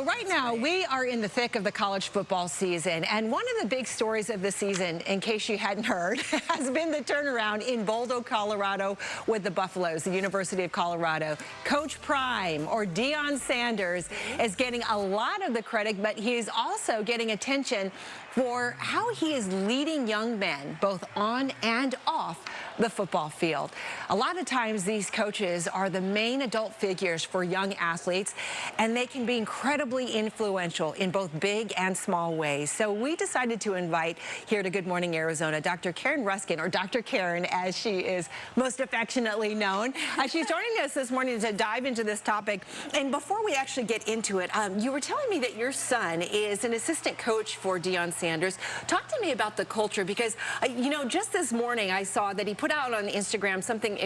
Well, right now, we are in the thick of the college football season, and one of the big stories of the season, in case you hadn't heard, has been the turnaround in Boulder, Colorado with the Buffaloes, the University of Colorado. Coach Prime, or Deion Sanders, is getting a lot of the credit, but he is also getting attention for how he is leading young men, both on and off the football field. A lot of times these coaches are the main adult figures for young athletes, and they can be incredibly influential in both big and small ways. So we decided to invite here to Good Morning Arizona Dr. Karen Ruskin, or Dr. Karen as she is most affectionately known. She's joining us this morning to dive into this topic. And before we actually get into it, you were telling me that your son is an assistant coach for Deion Sanders. Talk to me about the culture, because you know, just this morning I saw that he put out on Instagram something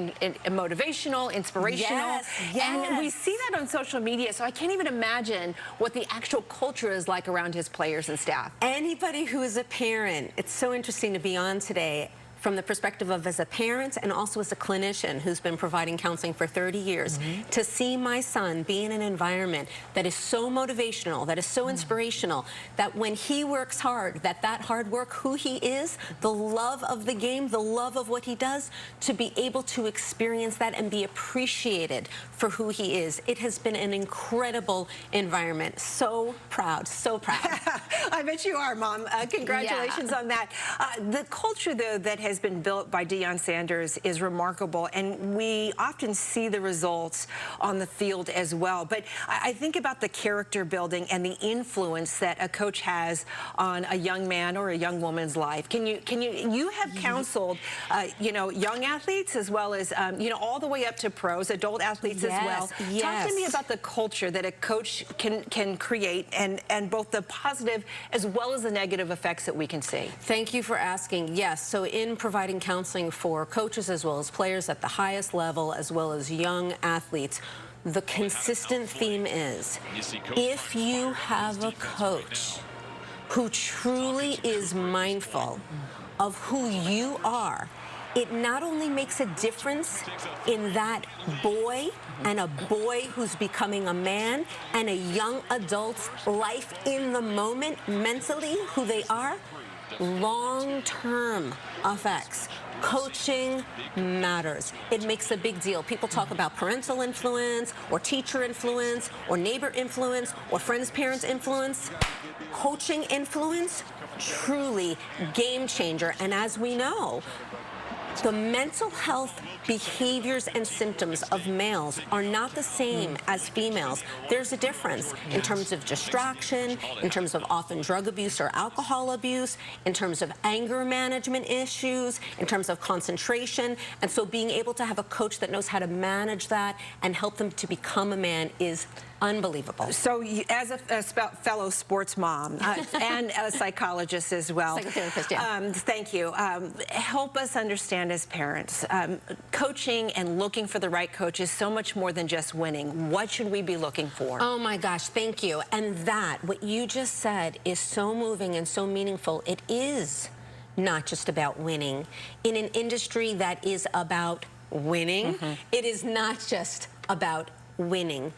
motivational, inspirational, and we see that on social media, so I can't even imagine what the actual culture is like around his players and staff. Anybody who is a parent, it's so interesting to be on today from the perspective of as a parent and also as a clinician who's been providing counseling for 30 years, to see my son be in an environment that is so motivational, that is so inspirational, that when he works hard, that hard work, who he is, the love of the game, the love of what he does, to be able to experience that and be appreciated for who he is. It has been an incredible environment. So proud, so proud. I bet you are, Mom. Congratulations on that. The culture, though, that has been built by Deion Sanders is remarkable, and we often see the results on the field as well. But I think about the character building and the influence that a coach has on a young man or a young woman's life. You have counseled, you know, young athletes as well as, you know, all the way up to pros, adult athletes as well. Talk to me about the culture that a coach can create, and both the positive as well as the negative effects that we can see. Thank you for asking. Yes, so in providing counseling for coaches as well as players at the highest level as well as young athletes, the consistent theme is, if you have a coach who truly is mindful of who you are, it not only makes a difference in that boy and a boy who's becoming a man and a young adult's life in the moment, mentally, who they are, long-term effects. Coaching matters. It makes a big deal. People talk about parental influence or teacher influence or neighbor influence or friends, parents influence. Coaching influence, truly game changer. And as we know, the mental health behaviors and symptoms of males are not the same as females. There's a difference in terms of distraction, in terms of often drug abuse or alcohol abuse, in terms of anger management issues, in terms of concentration. And so being able to have a coach that knows how to manage that and help them to become a man is unbelievable. So as a fellow sports mom and a psychologist as well, psychotherapist, yeah. Thank you. Help us understand as parents, coaching and looking for the right coach is so much more than just winning. What should we be looking for? Oh my gosh, thank you. And that, what you just said, is so moving and so meaningful. It is not just about winning. In an industry that is about winning, it is not just about winning.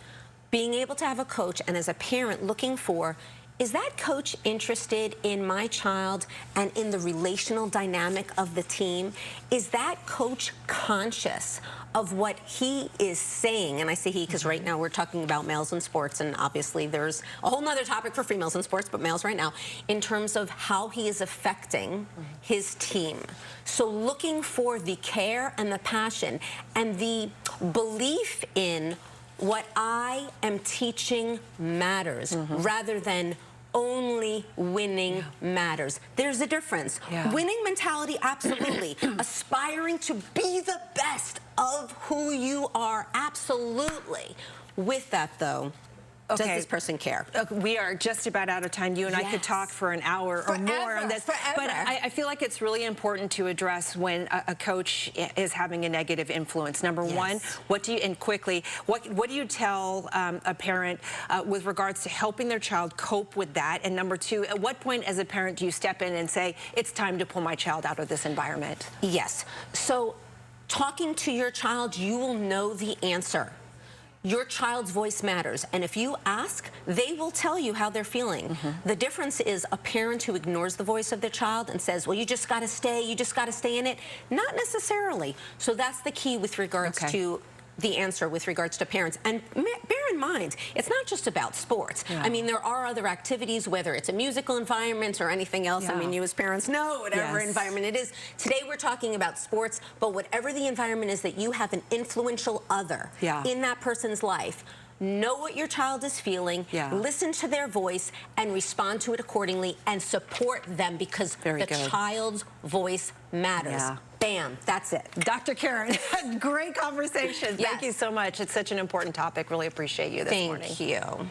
Being able to have a coach, and as a parent looking for, is that coach interested in my child and in the relational dynamic of the team? Is that coach conscious of what he is saying? And I say he because right now we're talking about males in sports, and obviously there's a whole nother topic for females in sports, but males right now, in terms of how he is affecting his team. So looking for the care and the passion and the belief in what I am teaching matters, rather than only winning matters. There's a difference. Winning mentality, absolutely. Aspiring to be the best of who you are, absolutely. With that, though, does this person care? We are just about out of time. You and I could talk for an hour or more on this. But I feel like it's really important to address when a coach is having a negative influence. Number one, what do you, and quickly, what do you tell a parent with regards to helping their child cope with that? And number two, at what point as a parent do you step in and say, it's time to pull my child out of this environment? Yes. So talking to your child, you will know the answer. your child's voice matters. And if you ask, they will tell you how they're feeling. The difference is a parent who ignores the voice of their child and says, well, you just got to stay in it. Not necessarily. So that's the key with regards to the answer with regards to parents. And bear in mind, it's not just about sports. I mean, there are other activities, whether it's a musical environment or anything else. I mean, you as parents know whatever environment it is. Today we're talking about sports, but whatever the environment is that you have an influential other in that person's life, know what your child is feeling, listen to their voice, and respond to it accordingly, and support them, because the child's voice matters. Bam, that's it. Dr. Karen, great conversation. Thank you so much. It's such an important topic. Really appreciate you this morning. Thank you.